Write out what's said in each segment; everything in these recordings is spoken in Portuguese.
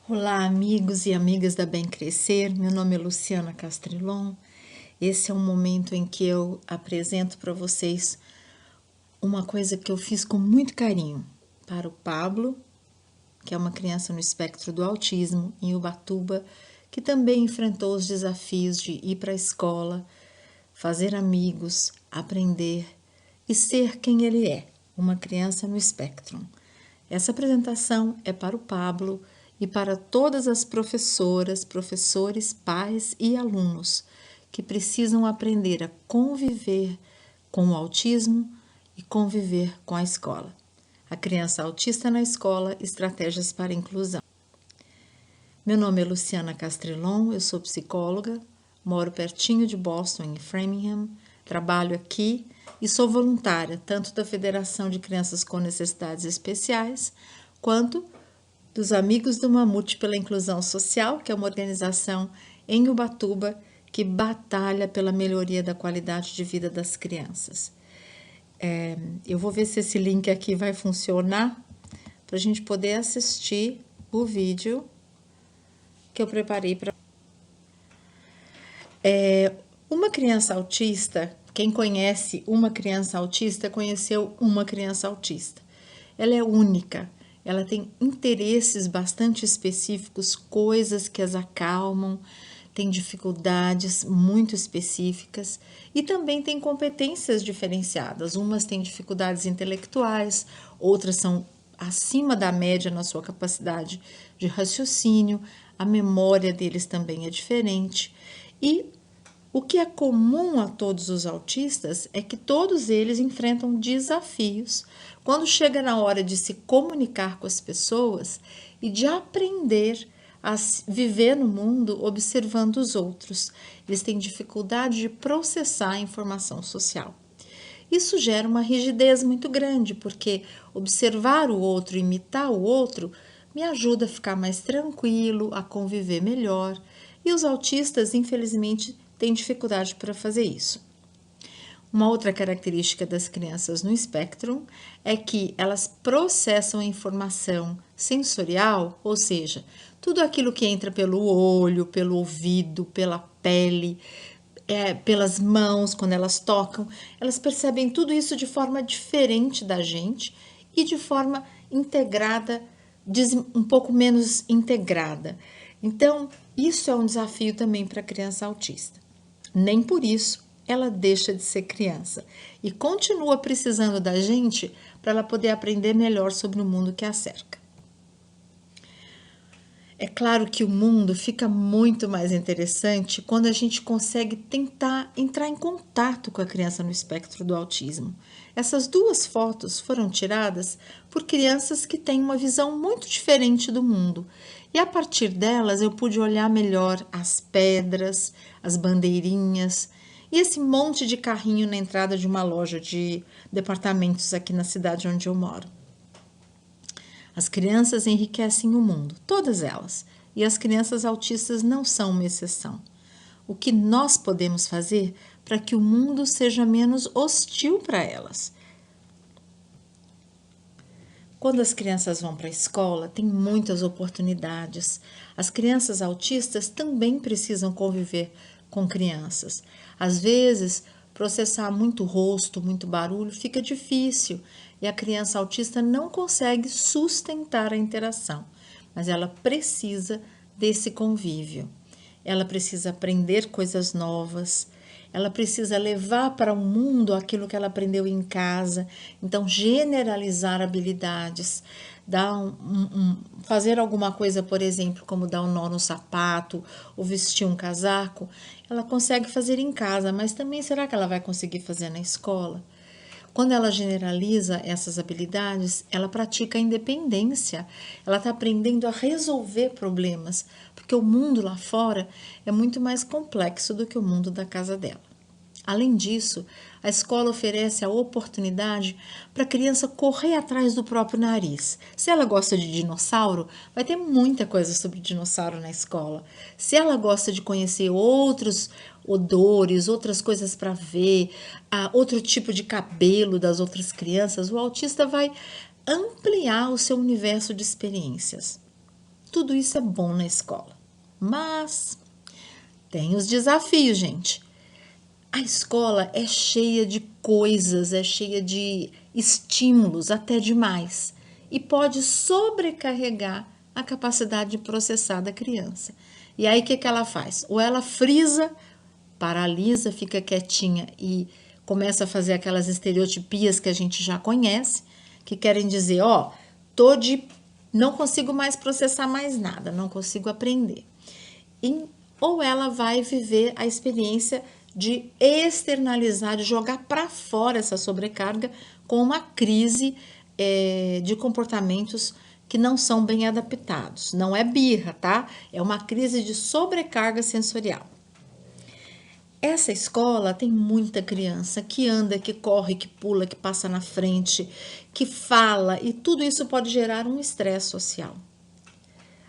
Olá, amigos e amigas da Bem Crescer. Meu nome é Luciana Castrilon. Esse é um momento em que eu apresento para vocês uma coisa que eu fiz com muito carinho para o Pablo, que é uma criança no espectro do autismo, em Ubatuba, que também enfrentou os desafios de ir para a escola, fazer amigos, aprender e ser quem ele é, uma criança no espectro. Essa apresentação é para o Pablo e para todas as professoras, professores, pais e alunos que precisam aprender a conviver com o autismo e conviver com a escola. A criança autista na escola, estratégias para a inclusão. Meu nome é Luciana Castrilon, eu sou psicóloga, moro pertinho de Boston, em Framingham, trabalho aqui e sou voluntária tanto da Federação de Crianças com Necessidades Especiais quanto dos Amigos do Mamute pela Inclusão Social, que é uma organização em Ubatuba que batalha pela melhoria da qualidade de vida das crianças. Eu vou ver se esse link aqui vai funcionar para a gente poder assistir o vídeo que eu preparei para. Uma criança autista, quem conhece uma criança autista, conheceu uma criança autista. Ela é única, ela tem interesses bastante específicos, coisas que as acalmam, tem dificuldades muito específicas e também tem competências diferenciadas. Umas têm dificuldades intelectuais, outras são acima da média na sua capacidade de raciocínio, a memória deles também é diferente. E o que é comum a todos os autistas é que todos eles enfrentam desafios quando chega na hora de se comunicar com as pessoas e de aprender a viver no mundo observando os outros. Eles têm dificuldade de processar a informação social. Isso gera uma rigidez muito grande, porque observar o outro, imitar o outro, me ajuda a ficar mais tranquilo, a conviver melhor. E os autistas, infelizmente, têm dificuldade para fazer isso. Uma outra característica das crianças no espectro é que elas processam a informação sensorial, ou seja, tudo aquilo que entra pelo olho, pelo ouvido, pela pele, pelas mãos, quando elas tocam, elas percebem tudo isso de forma diferente da gente e de forma integrada, um pouco menos integrada. Então, isso é um desafio também para a criança autista. Nem por isso ela deixa de ser criança e continua precisando da gente para ela poder aprender melhor sobre o mundo que a cerca. É claro que o mundo fica muito mais interessante quando a gente consegue tentar entrar em contato com a criança no espectro do autismo. Essas duas fotos foram tiradas por crianças que têm uma visão muito diferente do mundo. E a partir delas eu pude olhar melhor as pedras, as bandeirinhas e esse monte de carrinho na entrada de uma loja de departamentos aqui na cidade onde eu moro. As crianças enriquecem o mundo, todas elas, e as crianças autistas não são uma exceção. O que nós podemos fazer para que o mundo seja menos hostil para elas? Quando as crianças vão para a escola, tem muitas oportunidades. As crianças autistas também precisam conviver com crianças. Às vezes, processar muito rosto, muito barulho, fica difícil e a criança autista não consegue sustentar a interação, mas ela precisa desse convívio. Ela precisa aprender coisas novas, ela precisa levar para o mundo aquilo que ela aprendeu em casa, então generalizar habilidades, fazer alguma coisa, por exemplo, como dar um nó no sapato ou vestir um casaco, ela consegue fazer em casa, mas também será que ela vai conseguir fazer na escola? Quando ela generaliza essas habilidades, ela pratica a independência, ela está aprendendo a resolver problemas, porque o mundo lá fora é muito mais complexo do que o mundo da casa dela. Além disso, a escola oferece a oportunidade para a criança correr atrás do próprio nariz. Se ela gosta de dinossauro, vai ter muita coisa sobre dinossauro na escola. Se ela gosta de conhecer outros odores, outras coisas para ver, outro tipo de cabelo das outras crianças, o autista vai ampliar o seu universo de experiências. tudo isso é bom na escola. Mas tem os desafios, gente. A escola é cheia de coisas, é cheia de estímulos, até demais, e pode sobrecarregar a capacidade de processar da criança. E aí o que ela faz? Ou ela frisa, paralisa, fica quietinha e começa a fazer aquelas estereotipias que a gente já conhece, que querem dizer, ó, não consigo mais processar mais nada, não consigo aprender. Ou ela vai viver a experiência de externalizar, de jogar para fora essa sobrecarga com uma crise de comportamentos que não são bem adaptados. Não é birra, tá? É uma crise de sobrecarga sensorial. Essa escola tem muita criança que anda, que corre, que pula, que passa na frente, que fala, e tudo isso pode gerar um estresse social.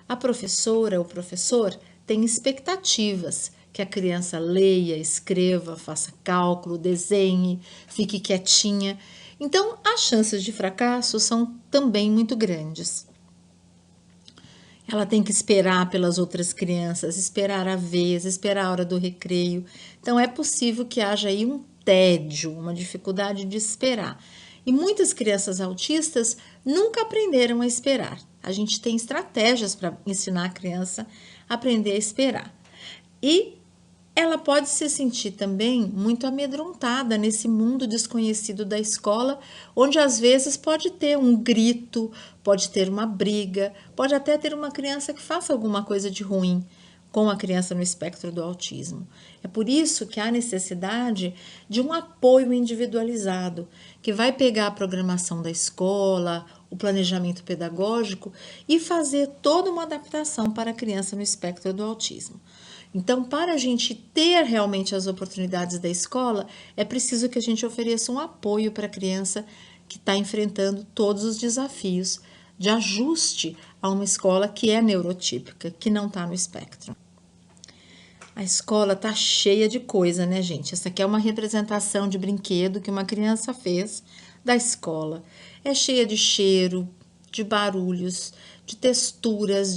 A professora ou professor tem expectativas que a criança leia, escreva, faça cálculo, desenhe, fique quietinha. Então, as chances de fracasso são também muito grandes. Ela tem que esperar pelas outras crianças, esperar a vez, esperar a hora do recreio. Então, é possível que haja aí um tédio, uma dificuldade de esperar. E muitas crianças autistas nunca aprenderam a esperar. A gente tem estratégias para ensinar a criança a aprender a esperar. E ela pode se sentir também muito amedrontada nesse mundo desconhecido da escola, onde às vezes pode ter um grito, pode ter uma briga, pode até ter uma criança que faça alguma coisa de ruim com a criança no espectro do autismo. É por isso que há necessidade de um apoio individualizado, que vai pegar a programação da escola, o planejamento pedagógico e fazer toda uma adaptação para a criança no espectro do autismo. Então, para a gente ter realmente as oportunidades da escola, é preciso que a gente ofereça um apoio para a criança que está enfrentando todos os desafios de ajuste a uma escola que é neurotípica, que não está no espectro. A escola está cheia de coisa, né, gente? Essa aqui é uma representação de brinquedo que uma criança fez da escola. É cheia de cheiro, de barulhos, de texturas,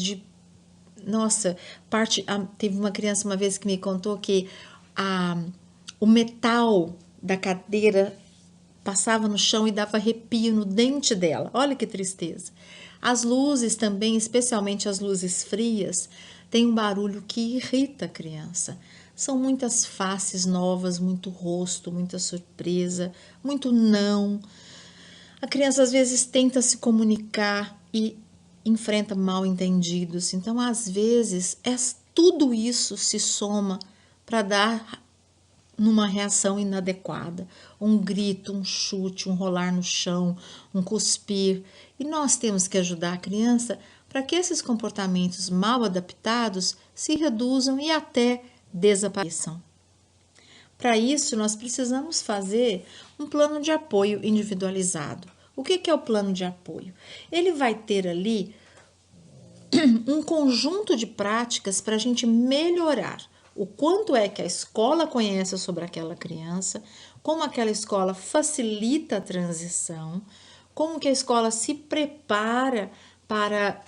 Nossa, teve uma criança uma vez que me contou que o metal da cadeira passava no chão e dava arrepio no dente dela. Olha que tristeza. As luzes também, especialmente as luzes frias, têm um barulho que irrita a criança. São muitas faces novas, muito rosto, muita surpresa, muito não. A criança às vezes tenta se comunicar e enfrenta mal entendidos. Então, às vezes, tudo isso se soma para dar numa reação inadequada, um grito, um chute, um rolar no chão, um cuspir. E nós temos que ajudar a criança para que esses comportamentos mal adaptados se reduzam e até desapareçam. Para isso, nós precisamos fazer um plano de apoio individualizado. O que é o plano de apoio? Ele vai ter ali um conjunto de práticas para a gente melhorar o quanto é que a escola conhece sobre aquela criança, como aquela escola facilita a transição, como que a escola se prepara para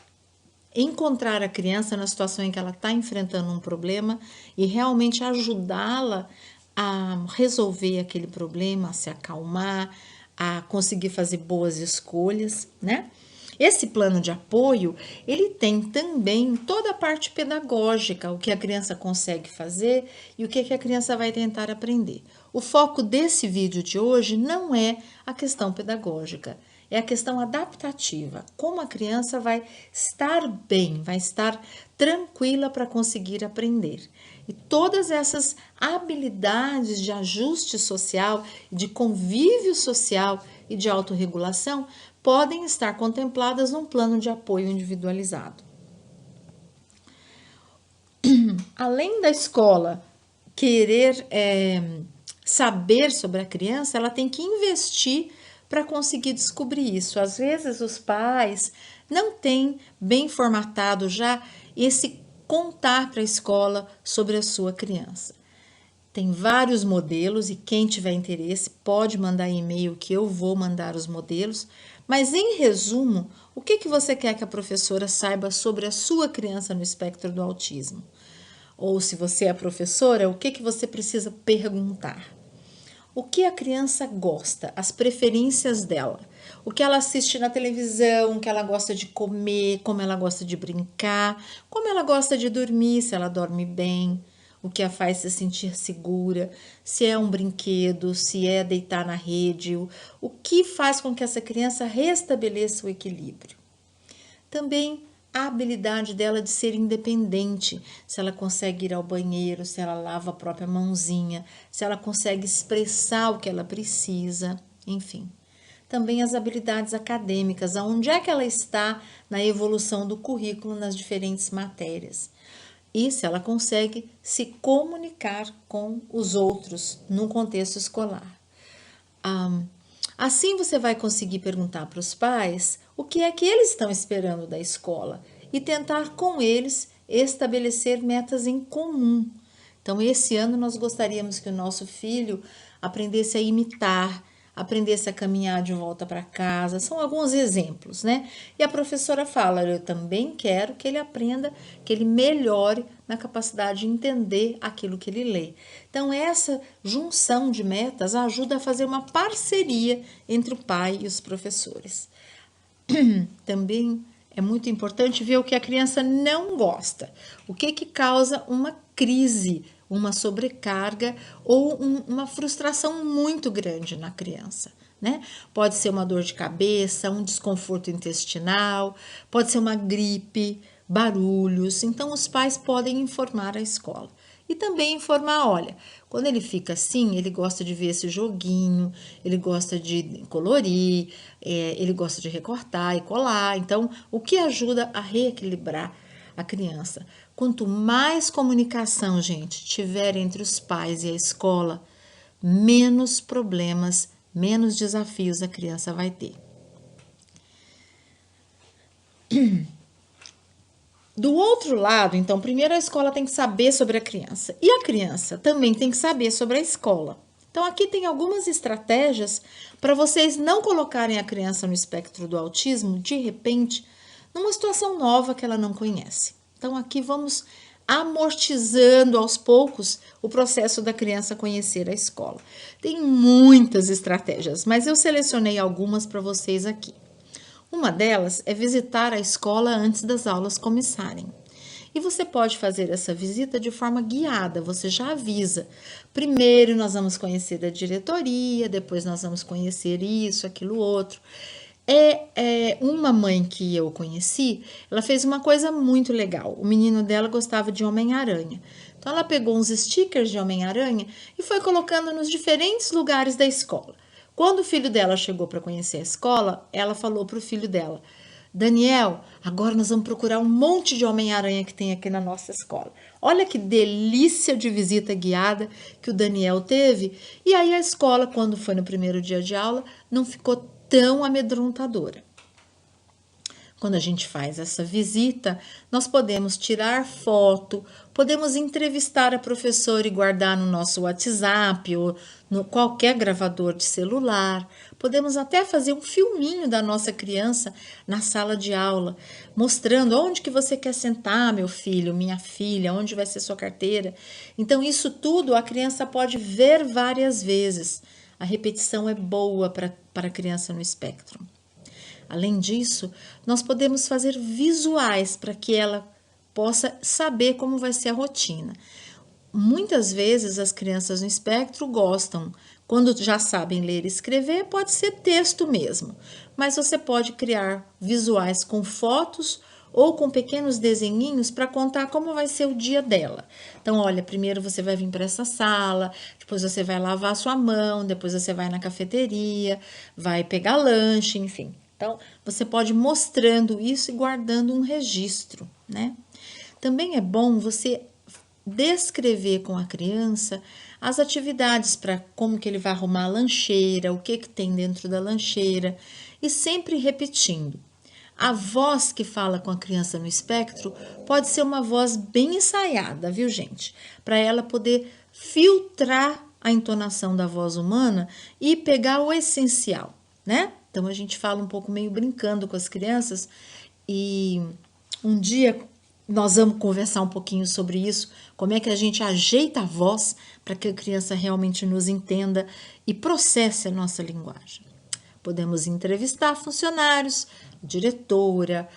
encontrar a criança na situação em que ela está enfrentando um problema e realmente ajudá-la a resolver aquele problema, a se acalmar, a conseguir fazer boas escolhas, né? Esse plano de apoio, ele tem também toda a parte pedagógica, o que a criança consegue fazer e o que a criança vai tentar aprender. O foco desse vídeo de hoje não é a questão pedagógica, é a questão adaptativa, como a criança vai estar bem, vai estar tranquila para conseguir aprender. E todas essas habilidades de ajuste social, de convívio social e de autorregulação podem estar contempladas num plano de apoio individualizado. Além da escola querer saber sobre a criança, ela tem que investir para conseguir descobrir isso. Às vezes os pais não têm bem formatado já esse contar para a escola sobre a sua criança. Tem vários modelos e quem tiver interesse pode mandar e-mail que eu vou mandar os modelos, mas em resumo, O que você quer que a professora saiba sobre a sua criança no espectro do autismo? Ou se você é professora, o que você precisa perguntar? O que a criança gosta, as preferências dela, o que ela assiste na televisão, o que ela gosta de comer, como ela gosta de brincar, como ela gosta de dormir, se ela dorme bem, o que a faz se sentir segura, se é um brinquedo, se é deitar na rede, o que faz com que essa criança restabeleça o equilíbrio. Também a habilidade dela de ser independente, se ela consegue ir ao banheiro, se ela lava a própria mãozinha, se ela consegue expressar o que ela precisa, enfim. Também as habilidades acadêmicas, aonde é que ela está na evolução do currículo nas diferentes matérias. E se ela consegue se comunicar com os outros no contexto escolar. Assim você vai conseguir perguntar para os pais o que é que eles estão esperando da escola e tentar com eles estabelecer metas em comum. Então, esse ano nós gostaríamos que o nosso filho aprendesse a imitar, aprendesse a caminhar de volta para casa. São alguns exemplos, né? E a professora fala, eu também quero que ele aprenda, que ele melhore na capacidade de entender aquilo que ele lê. Então, essa junção de metas ajuda a fazer uma parceria entre o pai e os professores. Também é muito importante ver o que a criança não gosta, o que causa uma crise, uma sobrecarga ou uma frustração muito grande na criança, né? Pode ser uma dor de cabeça, um desconforto intestinal, pode ser uma gripe, barulhos. Então, os pais podem informar a escola. E também informar, olha, quando ele fica assim, ele gosta de ver esse joguinho, ele gosta de colorir, ele gosta de recortar e colar. Então, o que ajuda a reequilibrar a criança? Quanto mais comunicação, gente, tiver entre os pais e a escola, menos problemas, menos desafios a criança vai ter. Do outro lado, então, primeiro a escola tem que saber sobre a criança e a criança também tem que saber sobre a escola. Então, aqui tem algumas estratégias para vocês não colocarem a criança no espectro do autismo, de repente, numa situação nova que ela não conhece. Então, aqui vamos amortizando aos poucos o processo da criança conhecer a escola. Tem muitas estratégias, mas eu selecionei algumas para vocês aqui. Uma delas é visitar a escola antes das aulas começarem. E você pode fazer essa visita de forma guiada, você já avisa. Primeiro nós vamos conhecer a diretoria, depois nós vamos conhecer isso, aquilo, outro. Uma mãe que eu conheci, ela fez uma coisa muito legal. O menino dela gostava de Homem-Aranha. Então ela pegou uns stickers de Homem-Aranha e foi colocando nos diferentes lugares da escola. Quando o filho dela chegou para conhecer a escola, ela falou para o filho dela, Daniel, agora nós vamos procurar um monte de Homem-Aranha que tem aqui na nossa escola. Olha que delícia de visita guiada que o Daniel teve. E aí a escola, quando foi no primeiro dia de aula, não ficou tão amedrontadora. Quando a gente faz essa visita, nós podemos tirar foto, podemos entrevistar a professora e guardar no nosso WhatsApp ou no qualquer gravador de celular. Podemos até fazer um filminho da nossa criança na sala de aula, mostrando onde que você quer sentar, meu filho, minha filha, onde vai ser sua carteira. Então, isso tudo a criança pode ver várias vezes. A repetição é boa para a criança no espectro. Além disso, nós podemos fazer visuais para que ela possa saber como vai ser a rotina. Muitas vezes as crianças no espectro gostam, quando já sabem ler e escrever, pode ser texto mesmo, mas você pode criar visuais com fotos ou com pequenos desenhinhos para contar como vai ser o dia dela. Então, olha, primeiro você vai vir para essa sala, depois você vai lavar a sua mão, depois você vai na cafeteria, vai pegar lanche, enfim. Então, você pode ir mostrando isso e guardando um registro, né? Também é bom você descrever com a criança as atividades para como que ele vai arrumar a lancheira, o que tem dentro da lancheira e sempre repetindo. A voz que fala com a criança no espectro pode ser uma voz bem ensaiada, viu, gente? Para ela poder filtrar a entonação da voz humana e pegar o essencial, né? Então a gente fala um pouco meio brincando com as crianças e um dia nós vamos conversar um pouquinho sobre isso, como é que a gente ajeita a voz para que a criança realmente nos entenda e processe a nossa linguagem. Podemos entrevistar funcionários, diretora,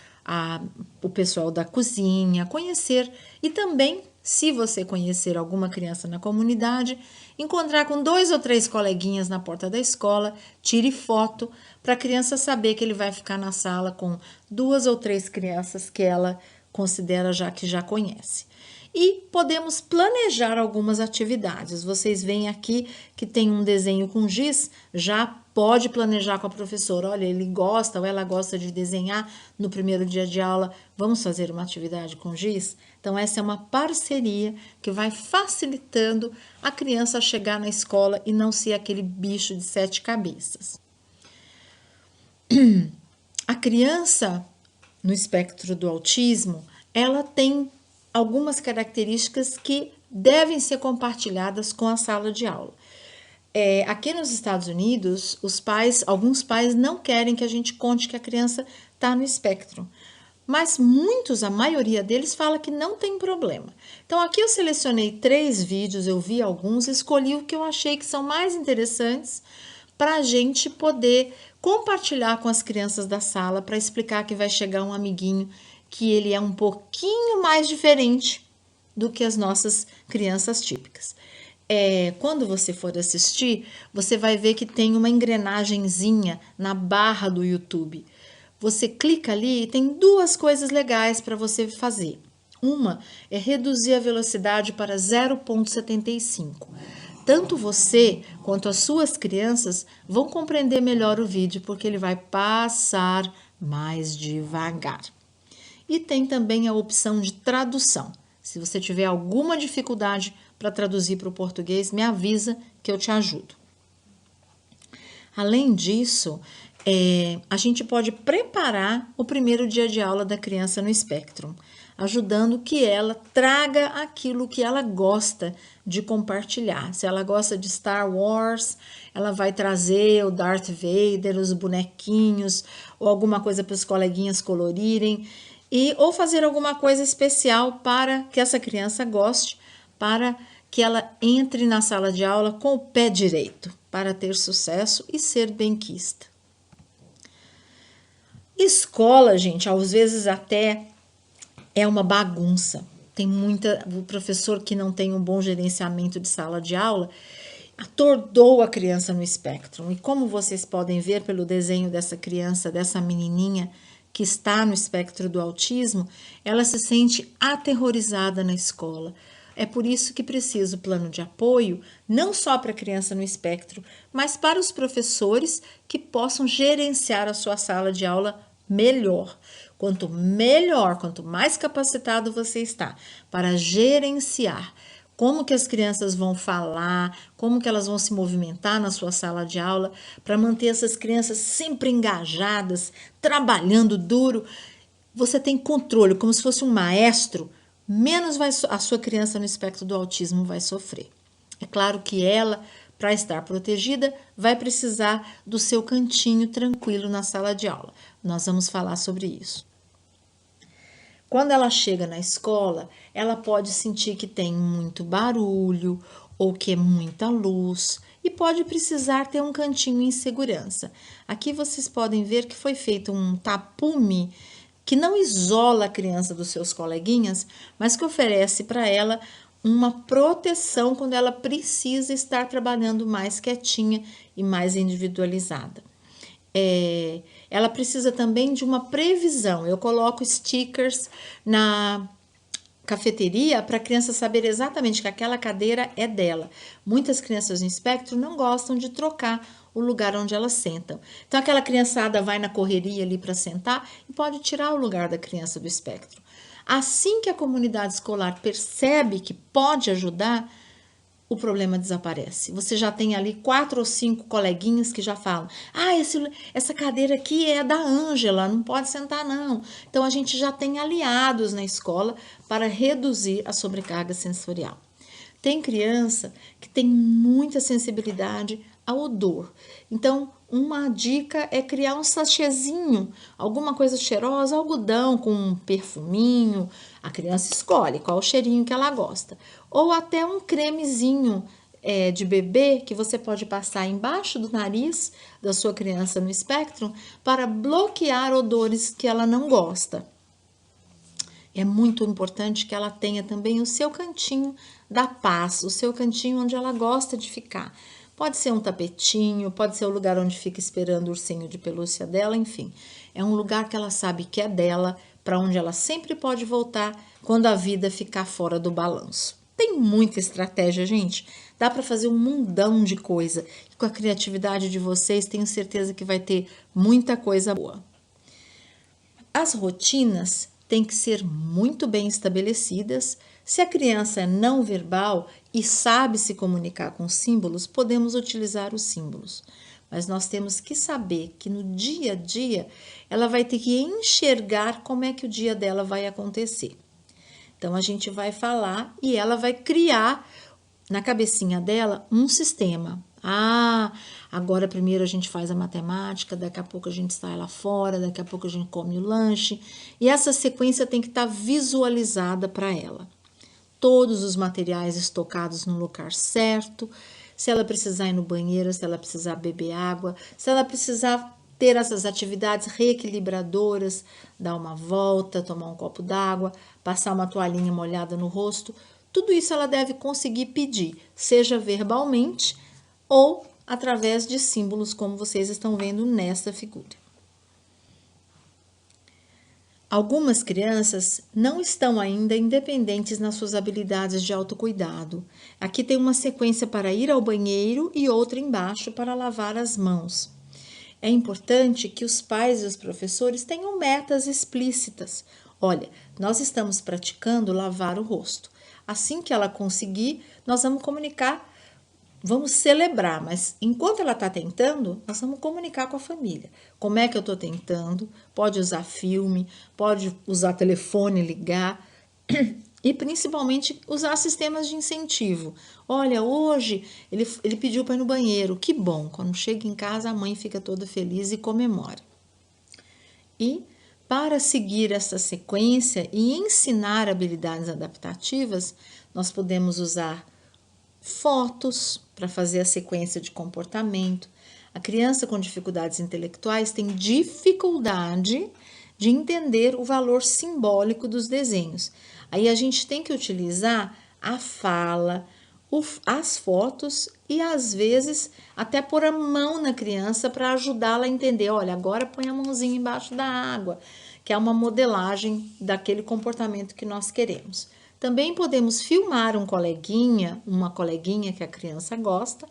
o pessoal da cozinha, conhecer e também, se você conhecer alguma criança na comunidade, encontrar com 2 ou 3 coleguinhas na porta da escola, tire foto para a criança saber que ele vai ficar na sala com 2 ou 3 crianças que ela considera que já conhece. E podemos planejar algumas atividades. Vocês veem aqui que tem um desenho com giz, já pode planejar com a professora. Olha, ele gosta ou ela gosta de desenhar no primeiro dia de aula, vamos fazer uma atividade com giz? Então, essa é uma parceria que vai facilitando a criança a chegar na escola e não ser aquele bicho de 7 cabeças. A criança no espectro do autismo, ela tem algumas características que devem ser compartilhadas com a sala de aula. Aqui nos Estados Unidos, alguns pais não querem que a gente conte que a criança está no espectro, mas a maioria deles fala que não tem problema. Então aqui eu selecionei 3 vídeos, eu vi alguns, escolhi o que eu achei que são mais interessantes para a gente poder compartilhar com as crianças da sala, para explicar que vai chegar um amiguinho que ele é um pouquinho mais diferente do que as nossas crianças típicas. Quando você for assistir, você vai ver que tem uma engrenagenzinha na barra do YouTube. Você clica ali e tem 2 coisas legais para você fazer. Uma é reduzir a velocidade para 0,75. Tanto você quanto as suas crianças vão compreender melhor o vídeo, porque ele vai passar mais devagar. E tem também a opção de tradução. Se você tiver alguma dificuldade para traduzir para o português, me avisa que eu te ajudo. Além disso, a gente pode preparar o primeiro dia de aula da criança no Spectrum, ajudando que ela traga aquilo que ela gosta de compartilhar. Se ela gosta de Star Wars, ela vai trazer o Darth Vader, os bonequinhos, ou alguma coisa para os coleguinhas colorirem, ou fazer alguma coisa especial para que essa criança goste, para que ela entre na sala de aula com o pé direito, para ter sucesso e ser benquista. Escola, gente, às vezes até é uma bagunça. Tem o professor que não tem um bom gerenciamento de sala de aula, atordou a criança no Spectrum. E como vocês podem ver pelo desenho dessa criança, dessa menininha que está no espectro do autismo, ela se sente aterrorizada na escola. É por isso que precisa o plano de apoio, não só para a criança no espectro, mas para os professores que possam gerenciar a sua sala de aula melhor. Quanto melhor, quanto mais capacitado você está para gerenciar como que as crianças vão falar, como que elas vão se movimentar na sua sala de aula, para manter essas crianças sempre engajadas, trabalhando duro, você tem controle, como se fosse um maestro, menos a sua criança no espectro do autismo vai sofrer. É claro que ela, para estar protegida, vai precisar do seu cantinho tranquilo na sala de aula. Nós vamos falar sobre isso. Quando ela chega na escola, ela pode sentir que tem muito barulho ou que é muita luz e pode precisar ter um cantinho em segurança. Aqui vocês podem ver que foi feito um tapume que não isola a criança dos seus coleguinhas, mas que oferece para ela uma proteção quando ela precisa estar trabalhando mais quietinha e mais individualizada. Ela precisa também de uma previsão. Eu coloco stickers na cafeteria para a criança saber exatamente que aquela cadeira é dela. Muitas crianças no espectro não gostam de trocar o lugar onde elas sentam. Então, aquela criançada vai na correria ali para sentar e pode tirar o lugar da criança do espectro. Assim que a comunidade escolar percebe que pode ajudar, o problema desaparece. Você já tem ali 4 ou 5 coleguinhas que já falam: essa cadeira aqui é da Ângela, não pode sentar não. Então, a gente já tem aliados na escola para reduzir a sobrecarga sensorial. Tem criança que tem muita sensibilidade ao odor. Então, uma dica é criar um sachêzinho, alguma coisa cheirosa, algodão com um perfuminho. A criança escolhe qual o cheirinho que ela gosta. Ou até um cremezinho de bebê que você pode passar embaixo do nariz da sua criança no Spectrum para bloquear odores que ela não gosta. É muito importante que ela tenha também o seu cantinho da paz, o seu cantinho onde ela gosta de ficar. Pode ser um tapetinho, pode ser o lugar onde fica esperando o ursinho de pelúcia dela, enfim. É um lugar que ela sabe que é dela, para onde ela sempre pode voltar quando a vida ficar fora do balanço. Tem muita estratégia, gente. Dá para fazer um mundão de coisa. E com a criatividade de vocês, tenho certeza que vai ter muita coisa boa. As rotinas têm que ser muito bem estabelecidas. Se a criança é não verbal e sabe se comunicar com símbolos, podemos utilizar os símbolos. Mas nós temos que saber que no dia a dia ela vai ter que enxergar como é que o dia dela vai acontecer. Então a gente vai falar e ela vai criar na cabecinha dela um sistema. Agora primeiro a gente faz a matemática, daqui a pouco a gente sai lá fora, daqui a pouco a gente come o lanche. E essa sequência tem que estar visualizada para ela. Todos os materiais estocados no lugar certo. Se ela precisar ir no banheiro, se ela precisar beber água, se ela precisar ter essas atividades reequilibradoras, dar uma volta, tomar um copo d'água, passar uma toalhinha molhada no rosto, tudo isso ela deve conseguir pedir, seja verbalmente ou através de símbolos, como vocês estão vendo nessa figura. Algumas crianças não estão ainda independentes nas suas habilidades de autocuidado. Aqui tem uma sequência para ir ao banheiro e outra embaixo para lavar as mãos. É importante que os pais e os professores tenham metas explícitas. Olha, nós estamos praticando lavar o rosto. Assim que ela conseguir, nós vamos comunicar, vamos celebrar, mas enquanto ela está tentando, nós vamos comunicar com a família. Como é que eu estou tentando? Pode usar filme, pode usar telefone, ligar e principalmente usar sistemas de incentivo. Olha, hoje ele pediu para ir no banheiro, que bom, quando chega em casa a mãe fica toda feliz e comemora. E para seguir essa sequência e ensinar habilidades adaptativas, nós podemos usar fotos para fazer a sequência de comportamento. A criança com dificuldades intelectuais tem dificuldade de entender o valor simbólico dos desenhos. Aí a gente tem que utilizar a fala, as fotos e às vezes até pôr a mão na criança para ajudá-la a entender. Olha, agora põe a mãozinha embaixo da água, que é uma modelagem daquele comportamento que nós queremos. Também podemos filmar uma coleguinha que a criança gosta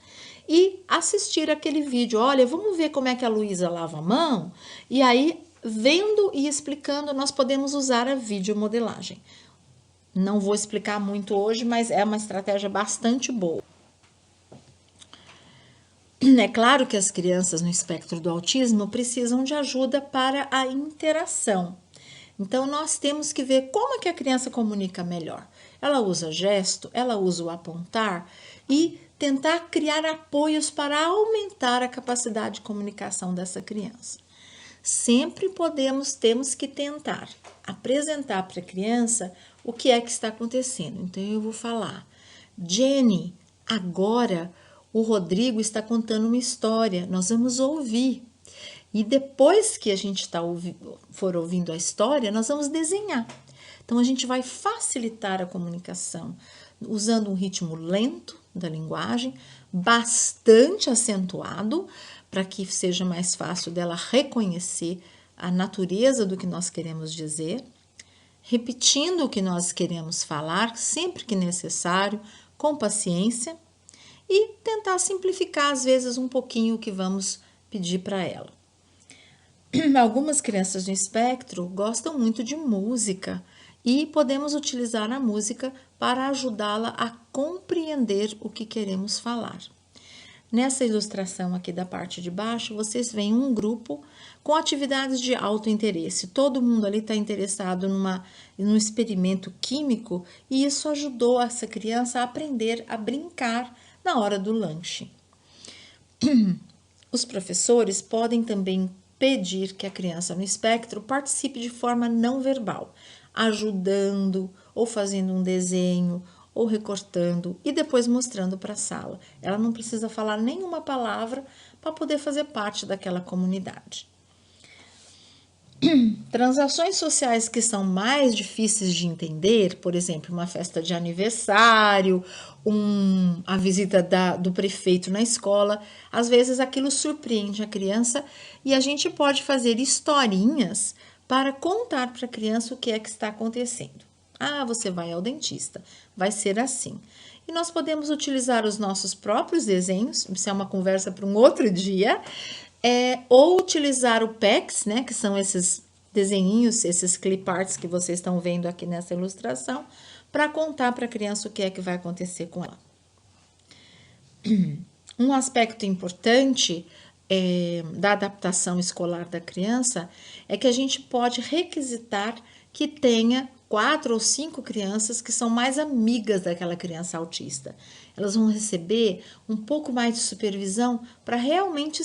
e assistir aquele vídeo. Olha, vamos ver como é que a Luísa lava a mão? E aí, vendo e explicando, nós podemos usar a videomodelagem. Não vou explicar muito hoje, mas é uma estratégia bastante boa. É claro que as crianças no espectro do autismo precisam de ajuda para a interação. Então, nós temos que ver como é que a criança comunica melhor. Ela usa gesto, ela usa o apontar e tentar criar apoios para aumentar a capacidade de comunicação dessa criança. Sempre temos que tentar apresentar para a criança o que é que está acontecendo. Então, eu vou falar, Jenny, agora o Rodrigo está contando uma história, nós vamos ouvir. E depois que a gente for ouvindo a história, nós vamos desenhar. Então, a gente vai facilitar a comunicação usando um ritmo lento da linguagem, bastante acentuado, para que seja mais fácil dela reconhecer a natureza do que nós queremos dizer, repetindo o que nós queremos falar, sempre que necessário, com paciência, e tentar simplificar, às vezes, um pouquinho o que vamos pedir para ela. Algumas crianças no espectro gostam muito de música e podemos utilizar a música para ajudá-la a compreender o que queremos falar. Nessa ilustração aqui da parte de baixo, vocês veem um grupo com atividades de alto interesse. Todo mundo ali está interessado num experimento químico e isso ajudou essa criança a aprender a brincar na hora do lanche. Os professores podem também pedir que a criança no espectro participe de forma não verbal, ajudando ou fazendo um desenho ou recortando e depois mostrando para a sala. Ela não precisa falar nenhuma palavra para poder fazer parte daquela comunidade. Transações sociais que são mais difíceis de entender, por exemplo, uma festa de aniversário, a visita do prefeito na escola, às vezes aquilo surpreende a criança e a gente pode fazer historinhas para contar para a criança o que é que está acontecendo. Ah, você vai ao dentista, vai ser assim. E nós podemos utilizar os nossos próprios desenhos, isso é uma conversa para um outro dia, ou utilizar o PEX, né, que são esses desenhinhos, esses clip arts que vocês estão vendo aqui nessa ilustração, para contar para a criança o que é que vai acontecer com ela. Um aspecto importante da adaptação escolar da criança é que a gente pode requisitar que tenha 4 ou 5 crianças que são mais amigas daquela criança autista. Elas vão receber um pouco mais de supervisão para realmente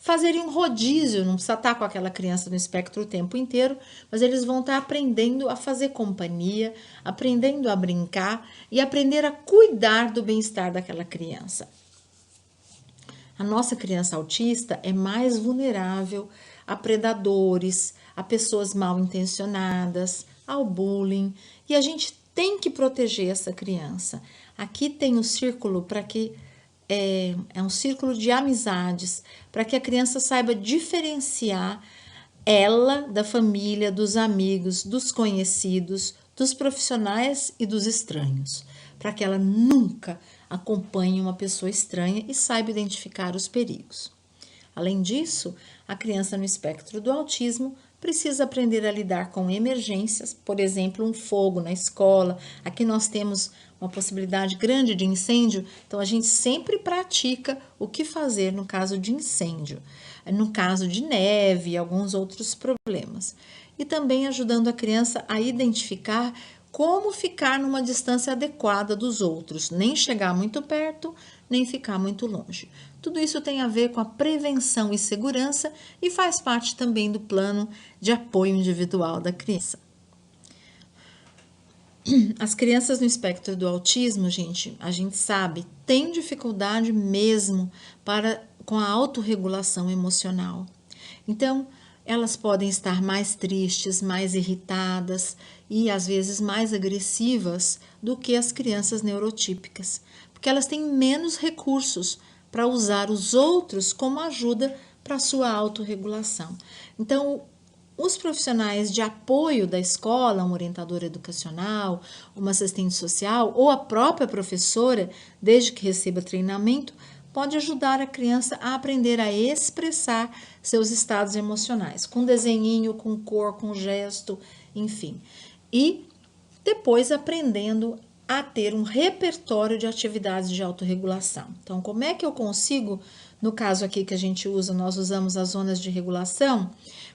fazerem um rodízio, não precisa estar com aquela criança no espectro o tempo inteiro, mas eles vão estar aprendendo a fazer companhia, aprendendo a brincar e aprender a cuidar do bem-estar daquela criança. A nossa criança autista é mais vulnerável a predadores, a pessoas mal intencionadas, ao bullying, e a gente tem que proteger essa criança. Aqui tem um círculo para que é um círculo de amizades, para que a criança saiba diferenciar ela da família, dos amigos, dos conhecidos, dos profissionais e dos estranhos, para que ela nunca acompanhe uma pessoa estranha e saiba identificar os perigos. Além disso, a criança no espectro do autismo precisa aprender a lidar com emergências, por exemplo, um fogo na escola. Aqui nós temos uma possibilidade grande de incêndio, então a gente sempre pratica o que fazer no caso de incêndio, no caso de neve e alguns outros problemas. E também ajudando a criança a identificar como ficar numa distância adequada dos outros, nem chegar muito perto, nem ficar muito longe. Tudo isso tem a ver com a prevenção e segurança e faz parte também do plano de apoio individual da criança. As crianças no espectro do autismo, a gente sabe, têm dificuldade mesmo com a autorregulação emocional. Então, elas podem estar mais tristes, mais irritadas e às vezes mais agressivas do que as crianças neurotípicas, porque elas têm menos recursos para usar os outros como ajuda para a sua autorregulação. Então, os profissionais de apoio da escola, um orientador educacional, uma assistente social ou a própria professora, desde que receba treinamento, pode ajudar a criança a aprender a expressar seus estados emocionais, com desenhinho, com cor, com gesto, enfim. E depois aprendendo a ter um repertório de atividades de autorregulação. Então, como é que eu consigo, no caso aqui que a gente usa, nós usamos as zonas de regulação,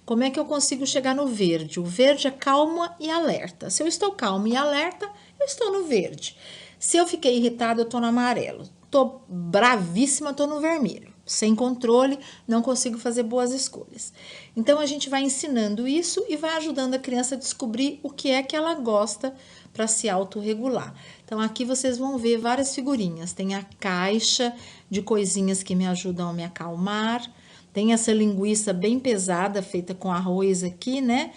como é que eu consigo chegar no verde? O verde é calma e alerta. Se eu estou calma e alerta, eu estou no verde. Se eu fiquei irritada, eu estou no amarelo. Estou bravíssima, estou no vermelho. Sem controle, não consigo fazer boas escolhas. Então, a gente vai ensinando isso e vai ajudando a criança a descobrir o que é que ela gosta para se autorregular. Então, aqui vocês vão ver várias figurinhas. Tem a caixa de coisinhas que me ajudam a me acalmar. Tem essa linguiça bem pesada, feita com arroz aqui, né?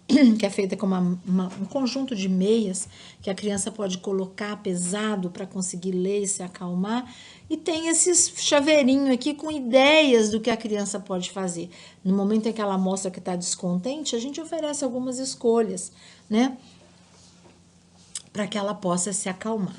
Que é feita com um conjunto de meias que a criança pode colocar pesado para conseguir ler e se acalmar. E tem esses chaveirinhos aqui com ideias do que a criança pode fazer. No momento em que ela mostra que está descontente, a gente oferece algumas escolhas, né? Para que ela possa se acalmar.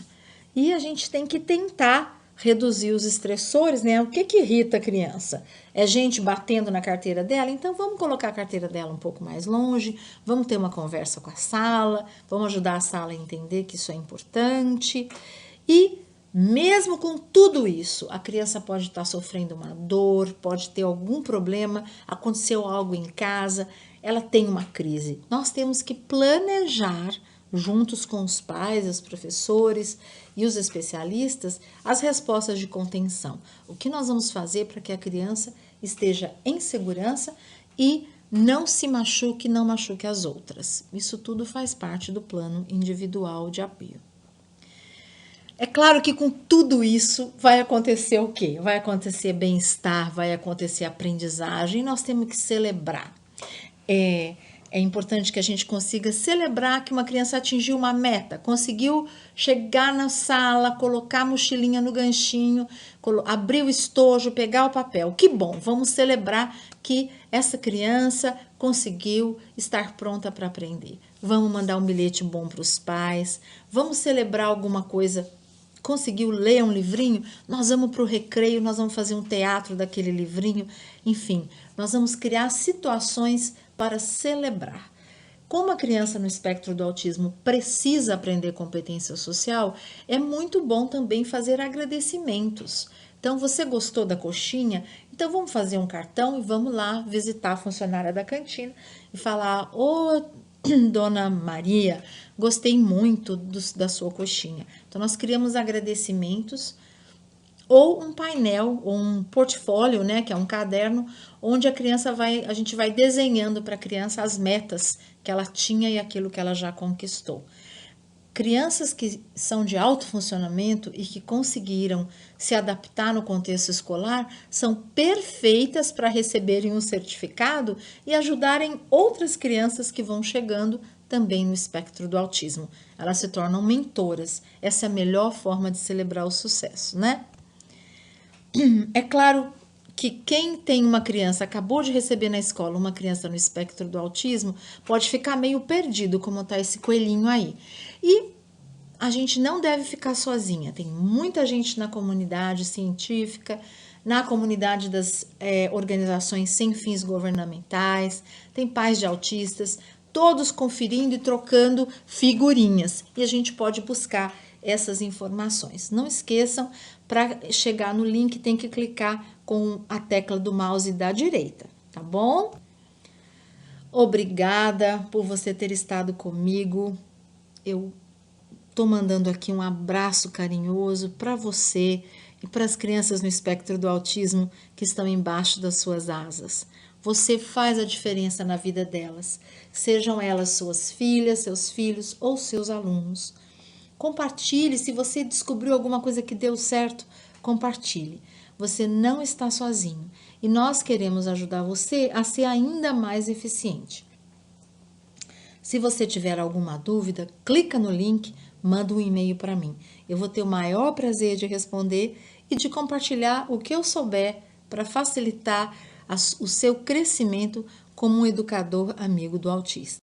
E a gente tem que tentar reduzir os estressores, né? O que irrita a criança? É gente batendo na carteira dela? Então, vamos colocar a carteira dela um pouco mais longe, vamos ter uma conversa com a sala, vamos ajudar a sala a entender que isso é importante. E, mesmo com tudo isso, a criança pode estar sofrendo uma dor, pode ter algum problema, aconteceu algo em casa, ela tem uma crise. Nós temos que planejar juntos com os pais, os professores e os especialistas, as respostas de contenção. O que nós vamos fazer para que a criança esteja em segurança e não se machuque, não machuque as outras. Isso tudo faz parte do plano individual de apoio. É claro que com tudo isso vai acontecer o quê? Vai acontecer bem-estar, vai acontecer aprendizagem, e nós temos que celebrar. É importante que a gente consiga celebrar que uma criança atingiu uma meta, conseguiu chegar na sala, colocar a mochilinha no ganchinho, abrir o estojo, pegar o papel. Que bom, vamos celebrar que essa criança conseguiu estar pronta para aprender. Vamos mandar um bilhete bom para os pais, vamos celebrar alguma coisa. Conseguiu ler um livrinho, nós vamos para o recreio, nós vamos fazer um teatro daquele livrinho, enfim, nós vamos criar situações para celebrar. Como a criança no espectro do autismo precisa aprender competência social, é muito bom também fazer agradecimentos. Então, você gostou da coxinha? Então, vamos fazer um cartão e vamos lá visitar a funcionária da cantina e falar: ô, Dona Maria, gostei muito da sua coxinha. Então, nós criamos agradecimentos ou um painel, ou um portfólio, né, que é um caderno, onde a gente vai desenhando para a criança as metas que ela tinha e aquilo que ela já conquistou. Crianças que são de alto funcionamento e que conseguiram se adaptar no contexto escolar são perfeitas para receberem um certificado e ajudarem outras crianças que vão chegando também no espectro do autismo. Elas se tornam mentoras. Essa é a melhor forma de celebrar o sucesso, né? É claro que quem tem uma criança, acabou de receber na escola uma criança no espectro do autismo, pode ficar meio perdido, como está esse coelhinho aí. E a gente não deve ficar sozinha. Tem muita gente na comunidade científica, na comunidade das organizações sem fins governamentais, tem pais de autistas, todos conferindo e trocando figurinhas. E a gente pode buscar essas informações. Não esqueçam, para chegar no link tem que clicar com a tecla do mouse da direita, tá bom? Obrigada por você ter estado comigo. Eu tô mandando aqui um abraço carinhoso para você e para as crianças no espectro do autismo que estão embaixo das suas asas. Você faz a diferença na vida delas, sejam elas suas filhas, seus filhos ou seus alunos. Compartilhe, se você descobriu alguma coisa que deu certo, compartilhe. Você não está sozinho e nós queremos ajudar você a ser ainda mais eficiente. Se você tiver alguma dúvida, clica no link, manda um e-mail para mim. Eu vou ter o maior prazer de responder e de compartilhar o que eu souber para facilitar o seu crescimento como um educador amigo do autista.